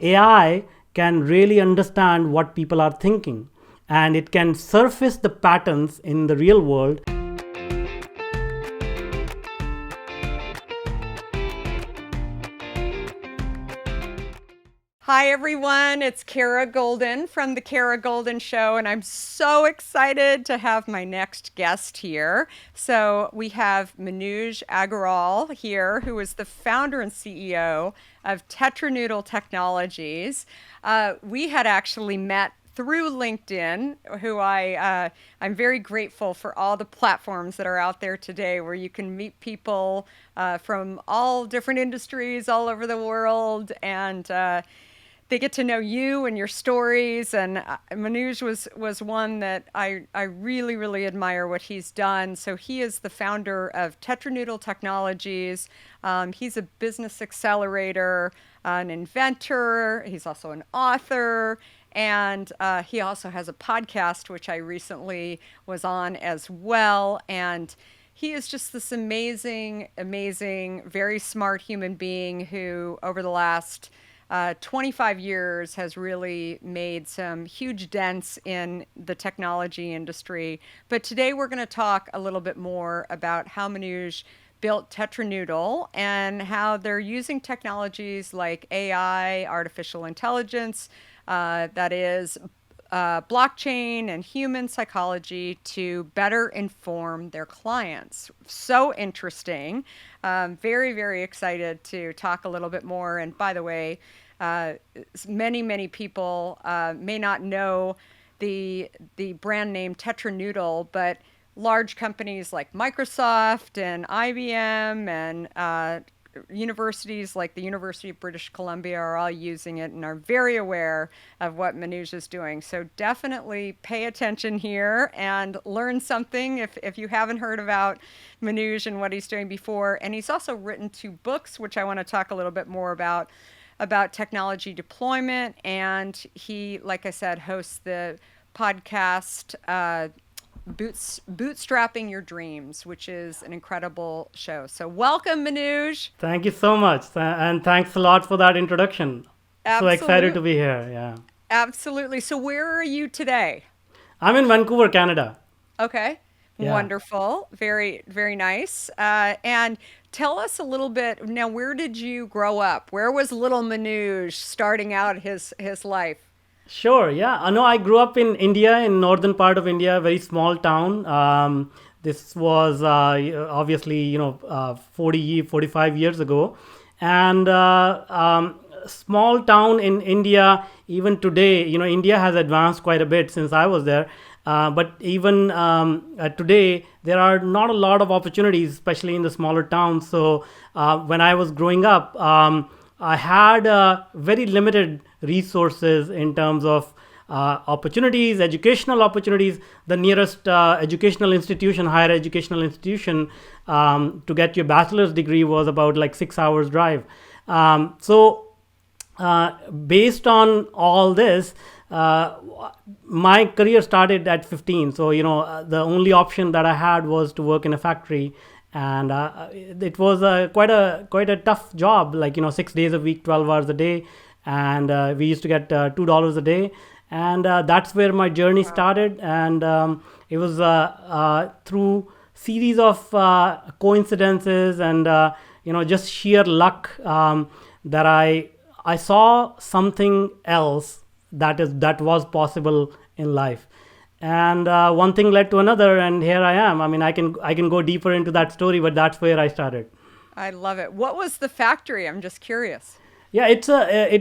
AI can really understand what people are thinking, and it can surface the patterns in the real world. Hi, everyone. It's Kara Goldin from The Kara Goldin Show, and I'm so excited to have my next guest here. So, we have Manuj Aggarwal here, who is the founder and CEO of TetraNoodle Technologies. We had actually met through LinkedIn, I'm very grateful for all the platforms that are out there today where you can meet people from all different industries all over the world, and they get to know you and your stories. And Manuj was one that I really really admire what he's done. So he is the founder of TetraNoodle Technologies. He's a business accelerator, an inventor. He's also an author. And he also has a podcast, which I recently was on as well. And he is just this amazing, amazing, very smart human being who, over the last 25 years, has really made some huge dents in the technology industry. But today we're going to talk a little bit more about how Manuj built TetraNoodle and how they're using technologies like AI, artificial intelligence, that is blockchain and human psychology to better inform their clients. So interesting. Very, very excited to talk a little bit more. And by the way, uh, many people may not know the brand name TetraNoodle, but large companies like Microsoft and IBM and universities like the University of British Columbia are all using it and are very aware of what Manuj is doing. So definitely pay attention here and learn something if you haven't heard about Manuj and what he's doing before. And he's also written 2 books, which I want to talk a little bit more about technology deployment. And he, like I said, hosts the podcast Bootstrapping Your Dreams, which is an incredible show. So, welcome, Manuj. Thank you so much, and thanks a lot for that introduction. So excited to Absolute, be here. Yeah, absolutely. So, where are you today? I'm in Vancouver, Canada. Okay, Yeah. wonderful. Very, very nice. And tell us a little bit now. Where did you grow up? Where was little Manuj starting out his life? Sure. Yeah. No, I grew up in India, in northern part of India, very small town. This was obviously, 45 years ago, and small town in India. Even today, India has advanced quite a bit since I was there. But even today, there are not a lot of opportunities, especially in the smaller towns. So when I was growing up, I had very limited resources in terms of opportunities, educational opportunities. The nearest educational institution, higher educational institution, to get your bachelor's degree was about like 6 hours drive. Based on all this, uh, my career started at 15. So the only option that I had was to work in a factory, and it was quite a tough job. Like 6 days a week, 12 hours a day, and we used to get $2 a day, and that's where my journey Wow. started. And it was through series of coincidences and just sheer luck, that I saw something else that was possible in life, and one thing led to another, and here I am. I mean, I can go deeper into that story, but that's where I started. I love it. What was the factory? I'm just curious. Yeah, it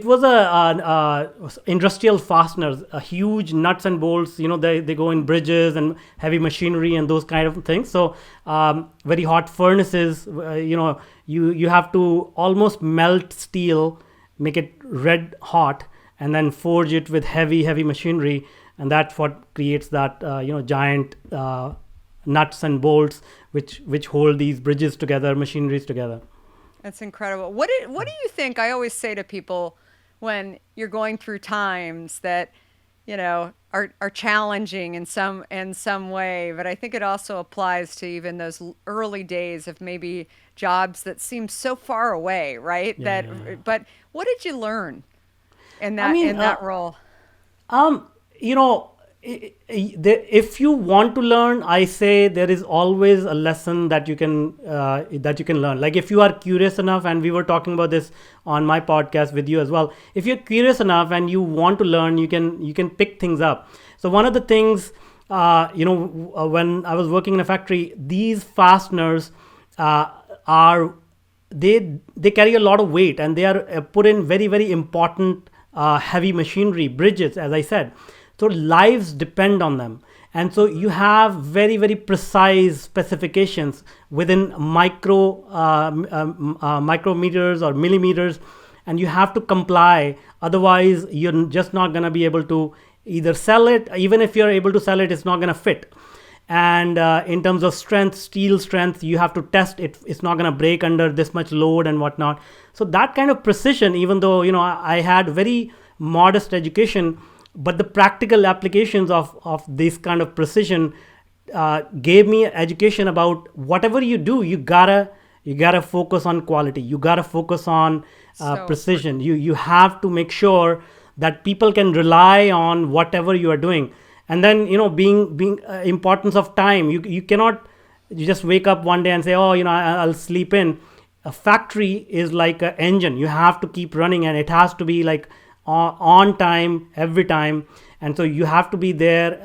was industrial fasteners, a huge nuts and bolts. They go in bridges and heavy machinery and those kind of things. So very hot furnaces. You have to almost melt steel, make it red hot, and then forge it with heavy machinery, and that's what creates that giant nuts and bolts which hold these bridges together, machineries together. That's incredible. What do you think? I always say to people when you're going through times that are challenging in some way, but I think it also applies to even those early days of maybe jobs that seem so far away, right? Yeah, yeah, yeah. But what did you learn? I mean, in that role? Um, you know, if you want to learn, I say there is always a lesson that you can learn. Like if you are curious enough, and we were talking about this on my podcast with you as well. If you're curious enough and you want to learn, you can pick things up. So one of the things, when I was working in a factory, these fasteners are they carry a lot of weight, and they are put in very very important heavy machinery, bridges, as I said. So lives depend on them, and so you have very very precise specifications within micrometers or millimeters, and you have to comply. Otherwise you're just not going to be able to either sell it. Even if you're able to sell it, it's not going to fit. And in terms of strength, steel strength, you have to test it. It's not going to break under this much load and whatnot. So that kind of precision, even though I had very modest education, but the practical applications of this kind of precision gave me education about whatever you do. You gotta focus on quality. You gotta focus on So precision. You have to make sure that people can rely on whatever you are doing. And then being importance of time. You cannot you just wake up one day and say, oh, I'll sleep in. A factory is like an engine. You have to keep running, and it has to be like on time every time. And so you have to be there,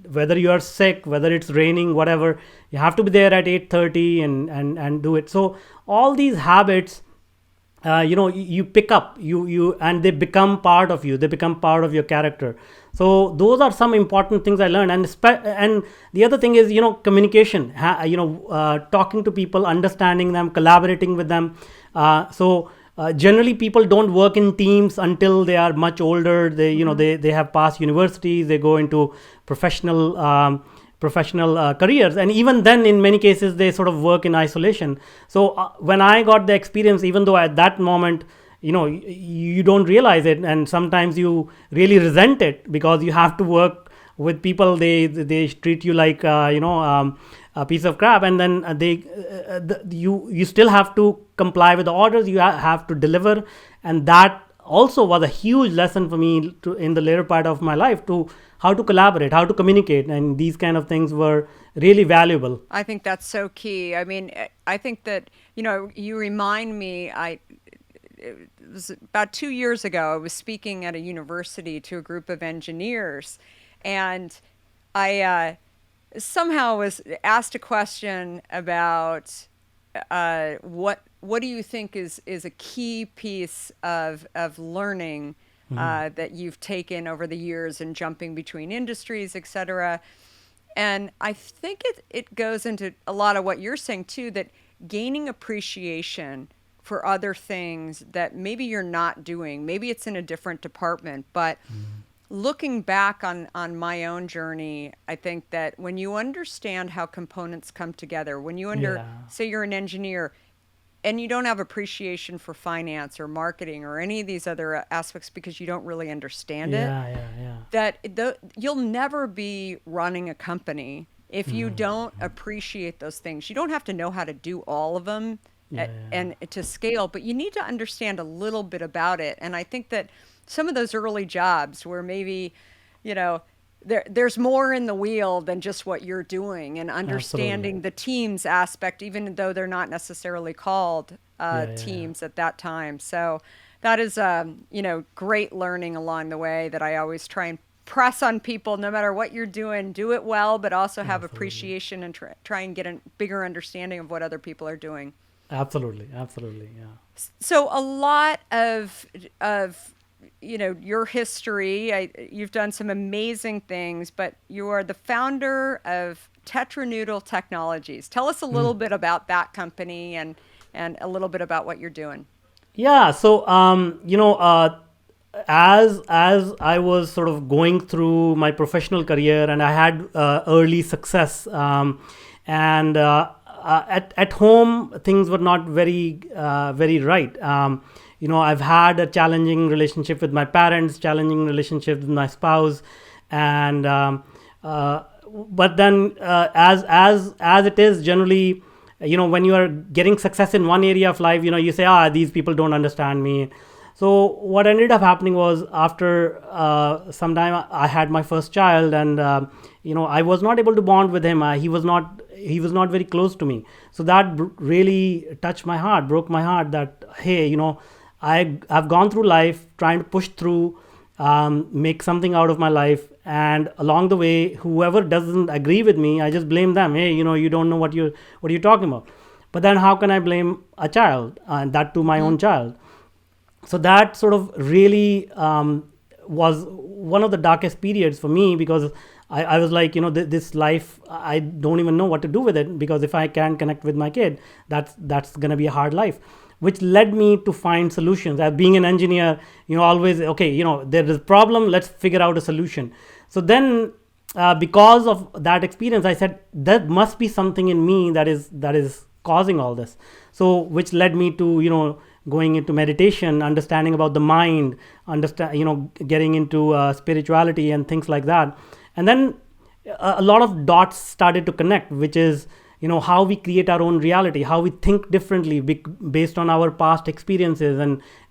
whether you are sick, whether it's raining, whatever. You have to be there at 8:30 and do it. So all these habits, you pick up, you and they become part of you. They become part of your character. So those are some important things I learned. And the other thing is, communication, talking to people, understanding them, collaborating with them. Generally people don't work in teams until they are much older. They have passed universities, they go into professional careers, and even then in many cases they sort of work in isolation. So when I got the experience, even though at that moment you don't realize it, and sometimes you really resent it, because you have to work with people. They treat you like a piece of crap, and then you still have to comply with the orders. You have to deliver. And that also was a huge lesson for me in the later part of my life, to how to collaborate, how to communicate, and these kind of things were really valuable. I think that's so key. I mean, I think that, you remind me, it was about 2 years ago, I was speaking at a university to a group of engineers, and I somehow was asked a question about what do you think is a key piece of learning that you've taken over the years and jumping between industries, et cetera. And I think it goes into a lot of what you're saying too, that gaining appreciation for other things that maybe you're not doing. Maybe it's in a different department, but looking back on my own journey, I think that when you understand how components come together, when you Yeah, say you're an engineer and you don't have appreciation for finance or marketing or any of these other aspects because you don't really understand it, yeah, yeah, yeah. you'll never be running a company if you don't appreciate those things. You don't have to know how to do all of them Yeah, yeah. and to scale, but you need to understand a little bit about it. And I think that some of those early jobs where maybe, you know, there's more in the wheel than just what you're doing, and Absolutely. understanding the teams aspect, even though they're not necessarily called Yeah, yeah. teams at that time. So that is, great learning along the way that I always try and press on people. No matter what you're doing, do it well, but also have Absolutely. appreciation and try and get a bigger understanding of what other people are doing. Absolutely. Absolutely. Yeah. So a lot of your history, you've done some amazing things, but you are the founder of TetraNoodle Technologies. Tell us a little bit about that company and a little bit about what you're doing. Yeah. So, as I was sort of going through my professional career, and I had early success, and at home things were not very right. I've had a challenging relationship with my parents, challenging relationship with my spouse, and but then as it is generally, when you are getting success in one area of life, you say, these people don't understand me. So what ended up happening was, after some time, I had my first child, and I was not able to bond with him. He was not very close to me. So that really touched my heart, broke my heart. That, hey, I've gone through life trying to push through, make something out of my life, and along the way, whoever doesn't agree with me, I just blame them. Hey, you don't know what you're talking about. But then how can I blame a child, and that to my own child? So that sort of really was one of the darkest periods for me, because I was like, this life, I don't even know what to do with it, because if I can't connect with my kid, that's going to be a hard life, which led me to find solutions. As being an engineer, always, okay, there is a problem, let's figure out a solution. So then, because of that experience, I said there must be something in me that is causing all this. So which led me to going into meditation, understanding about the mind, getting into spirituality and things like that. And then a lot of dots started to connect, which is how we create our own reality, how we think differently based on our past experiences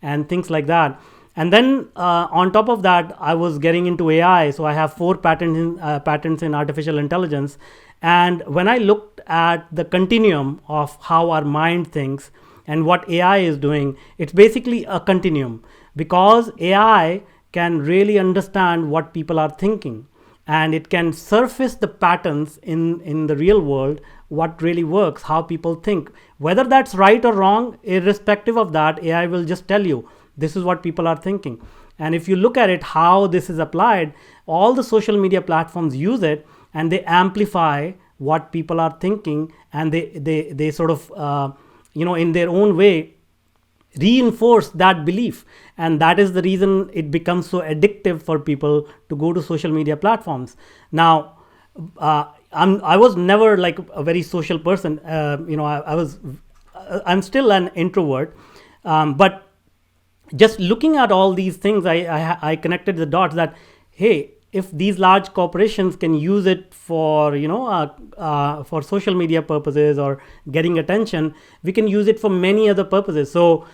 and things like that. And then on top of that, I was getting into AI. So I have 4 patents in artificial intelligence. And when I looked at the continuum of how our mind thinks and what AI is doing, it's basically a continuum, because AI can really understand what people are thinking, and it can surface the patterns in the real world, what really works, how people think. Whether that's right or wrong, irrespective of that, AI will just tell you this is what people are thinking. And if you look at it, how this is applied, all the social media platforms use it, and they amplify what people are thinking, and they sort of in their own way reinforce that belief. And that is the reason it becomes so addictive for people to go to social media platforms. Now, I was never like a very social person. I'm still an introvert, but just looking at all these things, I connected the dots that, hey, if these large corporations can use it for for social media purposes or getting attention, we can use it for many other purposes. So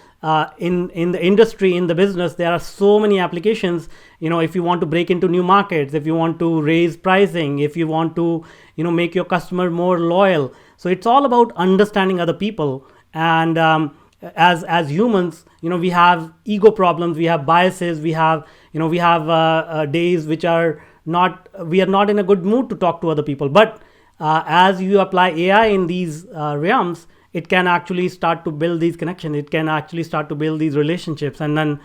in the industry, in the business, there are so many applications. If you want to break into new markets, if you want to raise pricing, if you want to make your customer more loyal. So it's all about understanding other people. And as humans, we have ego problems, we have biases, we have days which are not, we are not in a good mood to talk to other people. But as you apply AI in these realms, it can actually start to build these connections, it can actually start to build these relationships, and then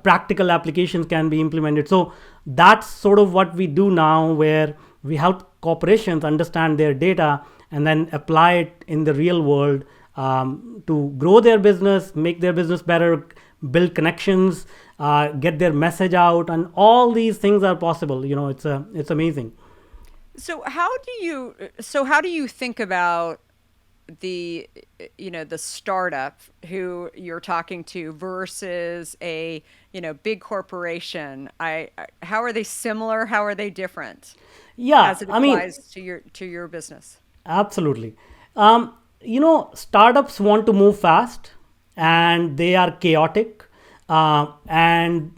practical applications can be implemented. So that's sort of what we do now, where we help corporations understand their data and then apply it in the real world, to grow their business, make their business better, build connections, get their message out, and all these things are possible. It's amazing. So how do you think about the startup who you're talking to versus a big corporation? How are they similar? How are they different Yeah, as it I mean, applies to your business? absolutely. Startups want to move fast, and they are chaotic, and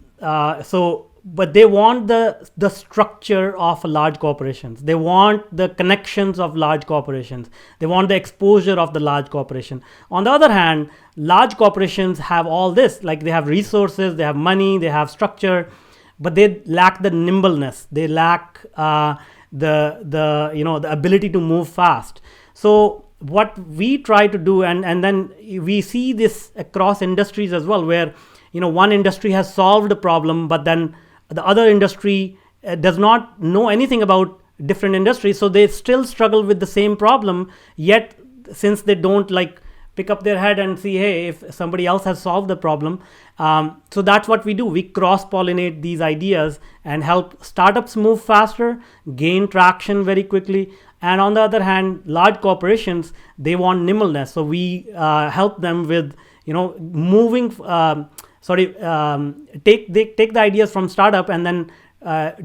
but they want the structure of large corporations. They want the connections of large corporations. They want the exposure of the large corporation. On the other hand, large corporations have all this, like they have resources, they have money, they have structure, but they lack the nimbleness. They lack the ability to move fast. So what we try to do, and then we see this across industries as well, where one industry has solved a problem, but then the other industry does not know anything about different industries, so they still struggle with the same problem. Yet, since they don't like pick up their head and see, hey, if somebody else has solved the problem, so that's what we do. We cross-pollinate these ideas and help startups move faster, gain traction very quickly. And on the other hand, large corporations, they want nimbleness, so we help them with moving. Take the ideas from startup, and then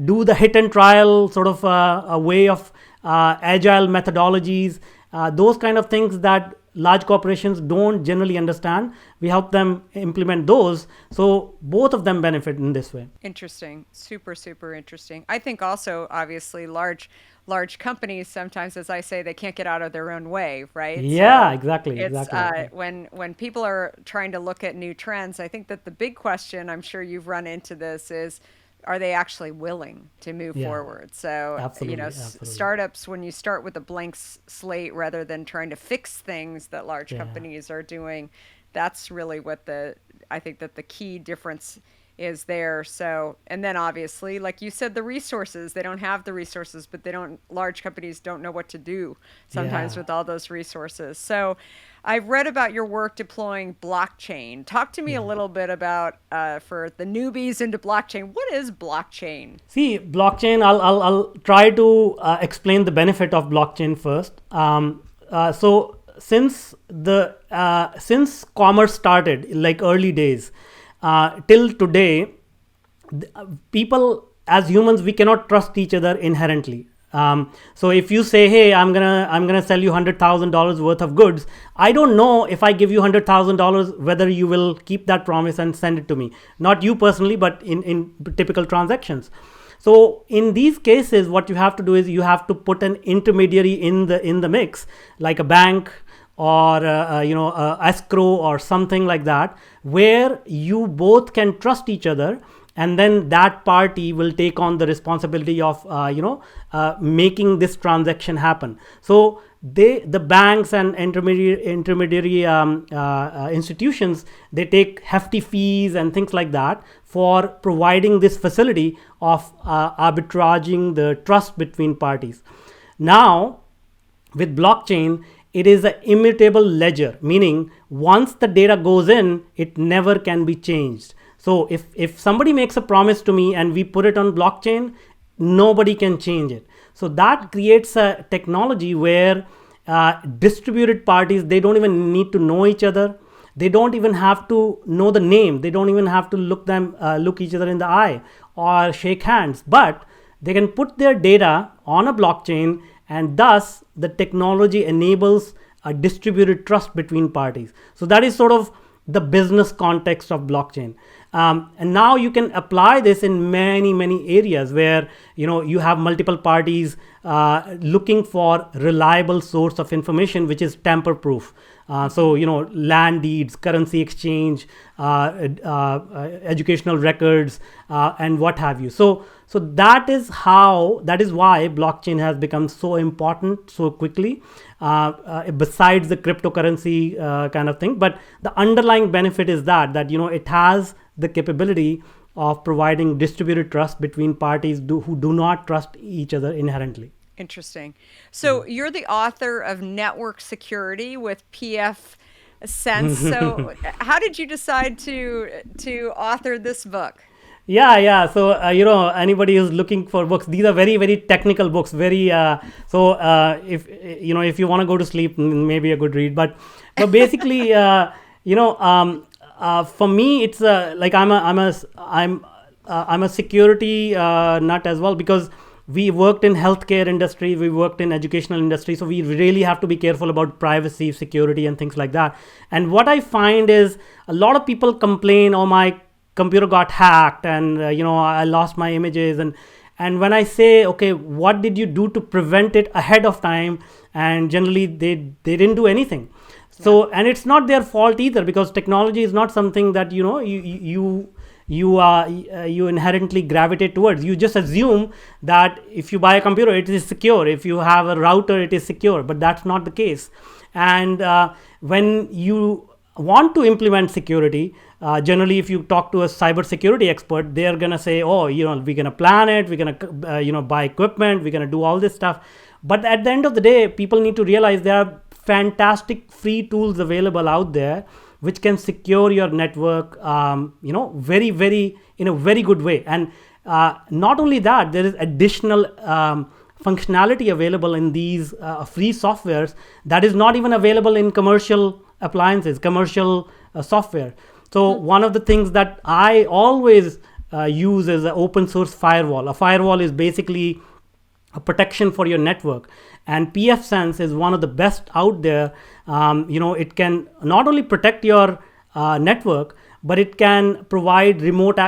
do the hit and trial sort of a way of agile methodologies, those kind of things that large corporations don't generally understand. We help them implement those. So both of them benefit in this way. Interesting. Super, super interesting. I think also, obviously, large companies sometimes, as I say, they can't get out of their own way, right? Yeah, So exactly, it's exactly. when people are trying to look at new trends, I think that the big question, I'm sure you've run into this, is are they actually willing to move Yeah, forward? So, absolutely, absolutely. startups, when you start with a blank slate rather than trying to fix things that large Yeah. companies are doing, that's really what I think that the key difference is there. So, and then obviously, like you said, the resources, they don't have the resources, but large companies don't know what to do sometimes Yeah. with all those resources. So, I've read about your work deploying blockchain. Talk to me a Yeah. little bit about, for the newbies into blockchain, what is blockchain? See, blockchain, I'll try to explain the benefit of blockchain first. So since commerce started, like early days, till today, people as humans, we cannot trust each other inherently. So if you say, hey, I'm gonna sell you $100,000 worth of goods, I don't know if I give you $100,000 whether you will keep that promise and send it to me. Not you personally, but in typical transactions. So in these cases, what you have to do is you have to put an intermediary in the mix, like a bank or escrow or something like that, where you both can trust each other, and then that party will take on the responsibility of making this transaction happen. So the banks and intermediary institutions, they take hefty fees and things like that for providing this facility of arbitraging the trust between parties. Now with blockchain, it is an immutable ledger, meaning once the data goes in, it never can be changed. So if somebody makes a promise to me and we put it on blockchain, nobody can change it. So that creates a technology where distributed parties, they don't even need to know each other. They don't even have to know the name. They don't even have to look each other in the eye or shake hands. But they can put their data on a blockchain, and thus the technology enables a distributed trust between parties. So that is sort of the business context of blockchain. And now you can apply this in many areas where you have multiple parties looking for reliable source of information which is tamper proof. So land deeds, currency exchange, educational records, and what have you. So that is why blockchain has become so important so quickly, besides the cryptocurrency kind of thing. But the underlying benefit is that it has the capability of providing distributed trust between parties who do not trust each other inherently. Interesting. So you're the author of Network Security with pfSense. So how did you decide to author this book? Yeah. So anybody who's looking for books, these are very technical books. If you want to go to sleep, maybe a good read. But basically, for me, it's like I'm a security nut as well, because we worked in healthcare industry, we worked in educational industry, so we really have to be careful about privacy, security, and things like that. And what I find is a lot of people complain, oh, my computer got hacked, and I lost my images, and when I say, okay, what did you do to prevent it ahead of time, and generally they didn't do anything. So, and it's not their fault either, because technology is not something that you inherently gravitate towards. You just assume that if you buy a computer, it is secure. If you have a router, it is secure, but that's not the case. And when you want to implement security, generally, if you talk to a cybersecurity expert, they're gonna say, oh, we're gonna plan it, we're gonna buy equipment, we're gonna do all this stuff. But at the end of the day, people need to realize there are fantastic free tools available out there which can secure your network, very in a very good way. And not only that, there is additional functionality available in these free softwares that is not even available in commercial appliances, commercial software. So one of the things that I always use is an open source firewall. A firewall is basically a protection for your network. And pfSense is one of the best out there. It can not only protect your network, but it can provide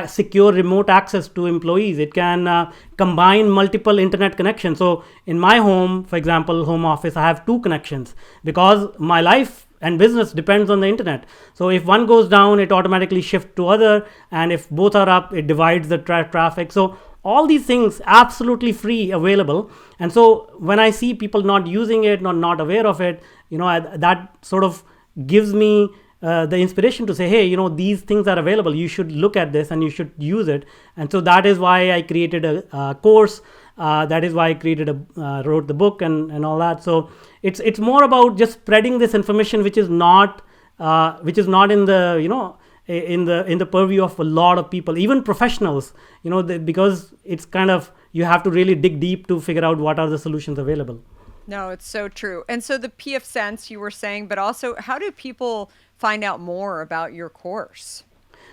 secure remote access to employees. It can combine multiple internet connections. So in my home, for example, home office, I have two connections because my life and business depends on the internet. So if one goes down, it automatically shifts to other, and if both are up, it divides the traffic. So all these things absolutely free, available. And so when I see people not using it, not aware of it, that sort of gives me the inspiration to say, hey, these things are available, you should look at this and you should use it. And so that is why I created a course. That is why I wrote the book and all that. So it's more about just spreading this information, which is not in the in the purview of a lot of people, even professionals, because it's kind of, you have to really dig deep to figure out what are the solutions available. No, it's so true. And so the pfSense you were saying, but also how do people find out more about your course?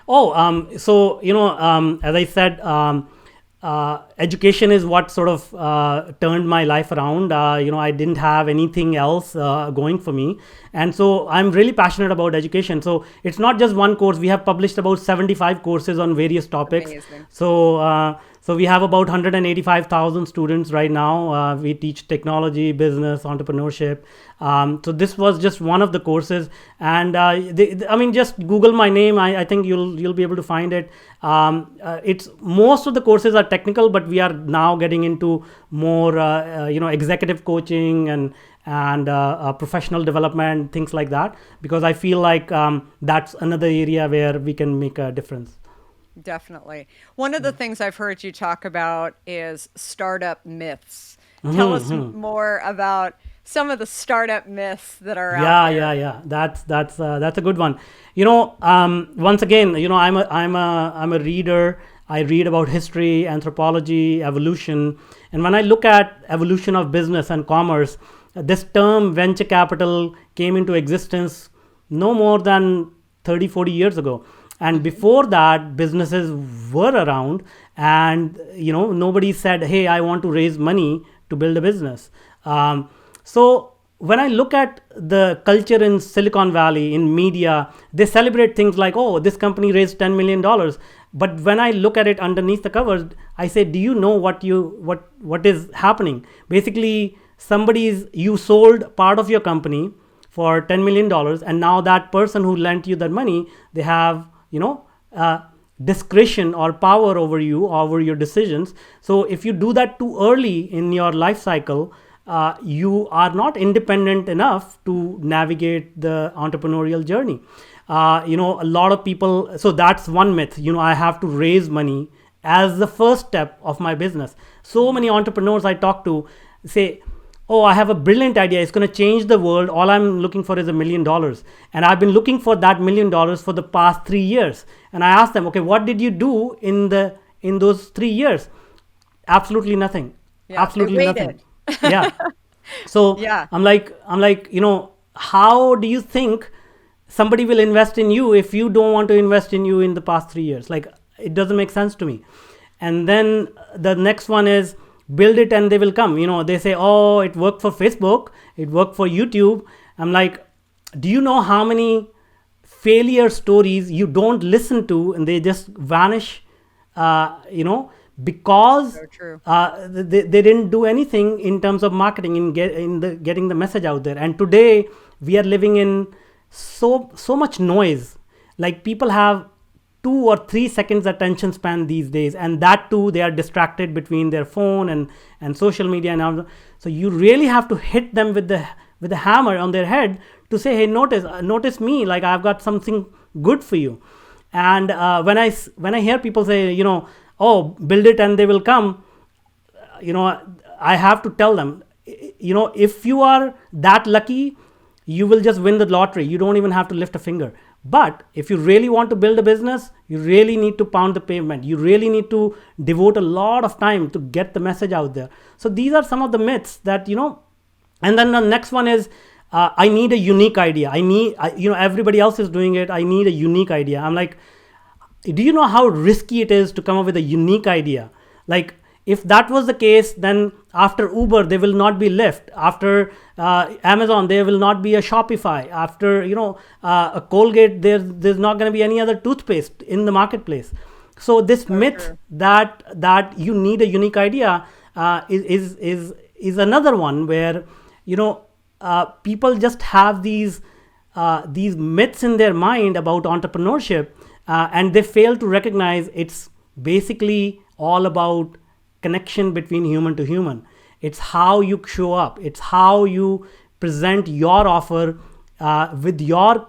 So as I said, education is what sort of turned my life around. I didn't have anything else going for me, and so I'm really passionate about education. So it's not just one course. We have published about 75 courses on various topics. Amazing. So we have about 185,000 students right now. We teach technology, business, entrepreneurship. So this was just one of the courses, and just Google my name. I think you'll be able to find it. It's most of the courses are technical, but we are now getting into more executive coaching and professional development, things like that, because I feel like that's another area where we can make a difference. Definitely. One of the things I've heard you talk about is startup myths. Tell us more about some of the startup myths that are out there. Yeah. That's a good one. Once again, I'm a reader. I read about history, anthropology, evolution, and when I look at evolution of business and commerce, this term venture capital came into existence no more than 30-40 years ago. And before that, businesses were around, and nobody said, hey, I want to raise money to build a business. So when I look at the culture in Silicon Valley, in media, they celebrate things like, oh, this company raised $10 million. But when I look at it underneath the covers, I say, do you know what is happening? Basically, you sold part of your company for $10 million, and now that person who lent you that money, they have discretion or power over you, over your decisions. So if you do that too early in your life cycle, you are not independent enough to navigate the entrepreneurial journey. A lot of people, so that's one myth. I have to raise money as the first step of my business. So many entrepreneurs I talk to say, oh, I have a brilliant idea, it's going to change the world, all I'm looking for is $1 million. And I've been looking for that $1 million for the past 3 years. And I asked them, okay, what did you do in those 3 years? Absolutely nothing. Yeah, absolutely nothing. Yeah. So Yeah. I'm like, how do you think somebody will invest in you if you don't want to invest in you in the past 3 years? Like, it doesn't make sense to me. And then the next one is, build it and they will come. They say, oh, it worked for Facebook, it worked for YouTube. I'm like, do you know how many failure stories you don't listen to and they just vanish, because So true. they didn't do anything in terms of marketing, in getting the message out there. And today we are living in so much noise. Like, people have 2 or 3 seconds attention span these days, and that too, they are distracted between their phone and social media and all. So you really have to hit them with the hammer on their head to say, hey, notice me, like, I've got something good for you. And when I hear people say, oh, build it and they will come, I have to tell them, if you are that lucky, you will just win the lottery. You don't even have to lift a finger. But if you really want to build a business, you really need to pound the pavement. You really need to devote a lot of time to get the message out there. So these are some of the myths that, and then the next one is, I need a unique idea. Everybody else is doing it. I need a unique idea. I'm like, do you know how risky it is to come up with a unique idea? Like, if that was the case, then after Uber there will not be Lyft, after Amazon there will not be a Shopify, after a Colgate there's not going to be any other toothpaste in the marketplace. So this So myth true. that you need a unique idea is another one where people just have these myths in their mind about entrepreneurship, and they fail to recognize it's basically all about connection between human to human. It's how you show up, it's how you present your offer with your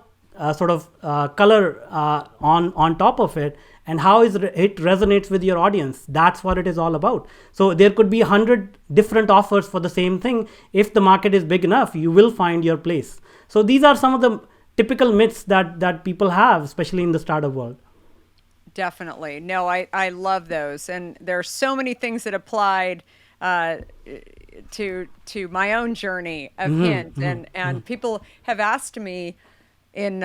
sort of color on top of it, and how it resonates with your audience. That's what it is all about. So there could be 100 different offers for the same thing. If the market is big enough, you will find your place. So these are some of the typical myths that people have, especially in the startup world. Definitely. No, I love those. And there are so many things that applied uh, to my own journey of Hint. And people have asked me in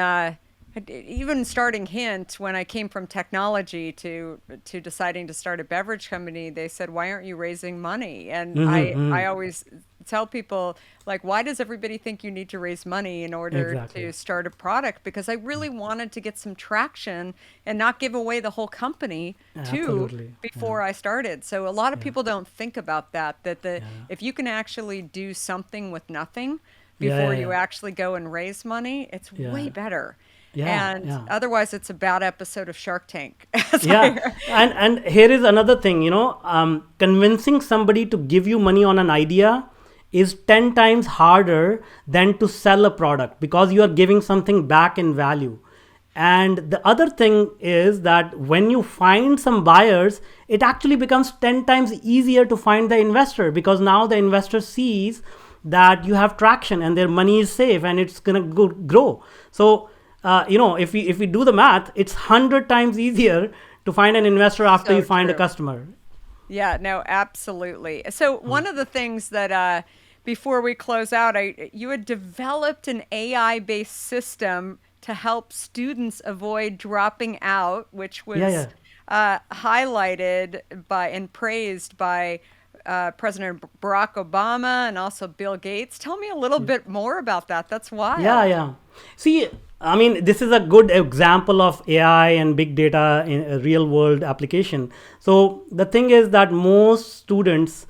even starting Hint, when I came from technology to deciding to start a beverage company, they said, "Why aren't you raising money?" And I always tell people, like, why does everybody think you need to raise money in order Exactly. to start a product? Because I really wanted to get some traction and not give away the whole company too Absolutely. Yeah. before I started. So a lot of Yeah. people don't think about that, that the Yeah. if you can actually do something with nothing Yeah. before Yeah. you Yeah. actually go and raise money, it's way Yeah. better. Yeah. And Yeah. otherwise, it's a bad episode of Shark Tank. As Yeah, and here is another thing, convincing somebody to give you money on an idea is 10 times harder than to sell a product, because you are giving something back in value. And the other thing is that when you find some buyers, it actually becomes 10 times easier to find the investor, because now the investor sees that you have traction and their money is safe and it's going to grow. So if we do the math, it's 100 times easier to find an investor after you So find a true. customer. Yeah, no, absolutely. So one of the things that before we close out, you had developed an AI-based system to help students avoid dropping out, which Yeah, was yeah. highlighted by and praised by President Barack Obama and also Bill Gates. Tell me a little bit more about that. That's Yeah, wild. yeah. See, I mean, this is a good example of AI and big data in a real world application. So the thing is that most students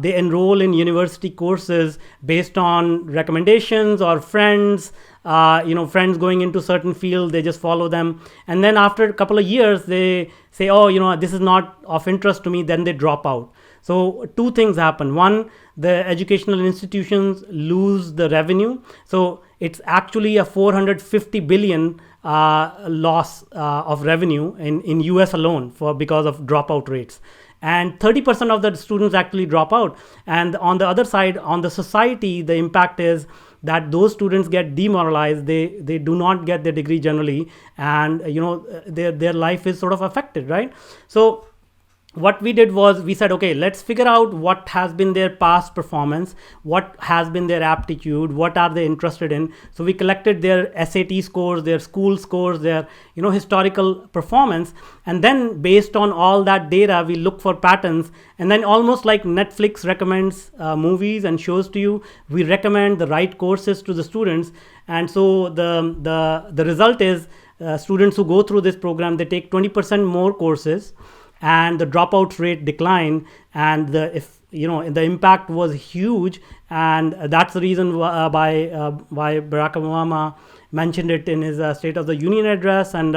they enroll in university courses based on recommendations or friends. Friends going into certain field, they just follow them, and then after a couple of years, they say, "Oh, this is not of interest to me." Then they drop out. So two things happen. One, the educational institutions lose the revenue. So it's actually a 450 billion loss of revenue in US alone for because of dropout rates. And 30% of the students actually drop out. And on the other side, on the society, the impact is that those students get demoralized. They do not get their degree generally, and their life is sort of affected, right? So what we did was we said, okay, let's figure out what has been their past performance, what has been their aptitude, what are they interested in. So we collected their SAT scores, their school scores, their historical performance, and then based on all that data we look for patterns. And then, almost like Netflix recommends movies and shows to you, we recommend the right courses to the students. And so the result is, students who go through this program, they take 20% more courses, and the dropout rate declined, and the impact was huge. And that's the reason why Barack Obama mentioned it in his State of the Union address, and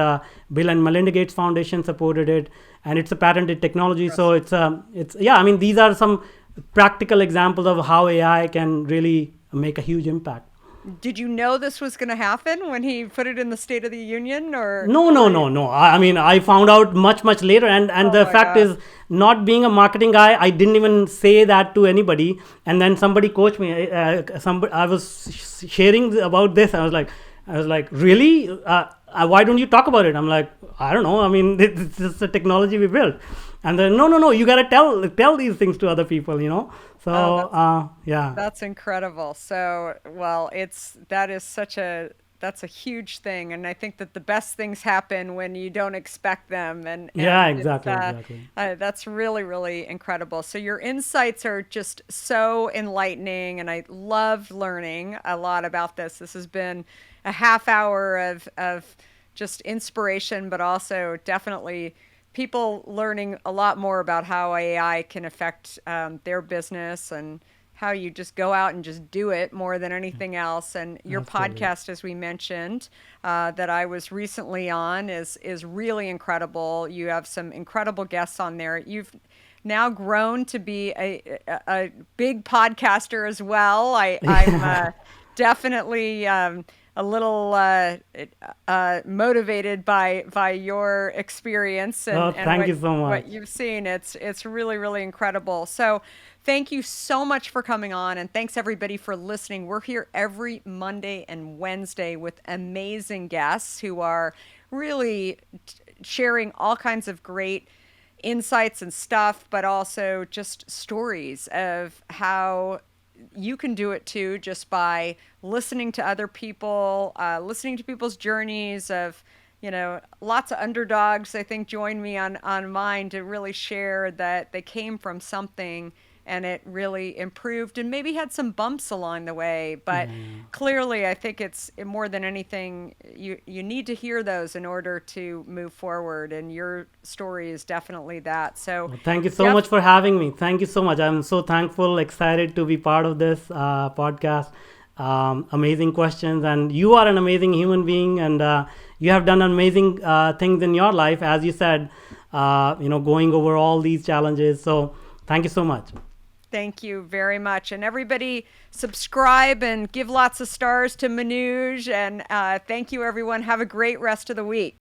Bill and Melinda Gates Foundation supported it, and it's a patented technology. So Impressive. it's yeah, I mean, these are some practical examples of how AI can really make a huge impact. Did you know this was going to happen when he put it in the State of the Union, or No, no, were you? no, no. I mean, I found out much, much later, and Oh the my fact God. is, not being a marketing guy, I didn't even say that to anybody. And then somebody coached me. I was sharing about this. I was like, really? Why don't you talk about it? I'm like, I don't know. I mean, it's just the technology we built. And then, no, no, no. You gotta tell these things to other people. So Oh, yeah. that's incredible. So, well, that is such a that's a huge thing, and I think that the best things happen when you don't expect them, Yeah, and it's exactly, exactly. that's really really incredible. So your insights are just so enlightening, and I loved learning a lot about this. This has been a half hour of just inspiration, but also definitely people learning a lot more about how AI can affect their business and how you just go out and just do it more than anything else. And your Absolutely. podcast, as we mentioned, that I was recently on, is really incredible. You have some incredible guests on there. You've now grown to be a big podcaster as well. I'm Yeah. definitely a little motivated by your experience Oh, and thank you so much. what you've seen. It's really really incredible. So thank you so much for coming on, and thanks everybody for listening. We're here every Monday and Wednesday with amazing guests who are really sharing all kinds of great insights and stuff, but also just stories of how you can do it too, just by listening to other people, listening to people's journeys of, lots of underdogs, I think, join me on mine to really share that they came from something and it really improved and maybe had some bumps along the way. But Yeah. clearly, I think it's more than anything, you need to hear those in order to move forward. And your story is definitely that. So, Well, thank you so Jeff, much for having me. Thank you so much. I'm so thankful, excited to be part of this podcast. Amazing questions, and you are an amazing human being, and you have done amazing things in your life, as you said. Going over all these challenges. So, thank you so much. thank you very much. And everybody, subscribe and give lots of stars to Manuj. And thank you, everyone. Have a great rest of the week.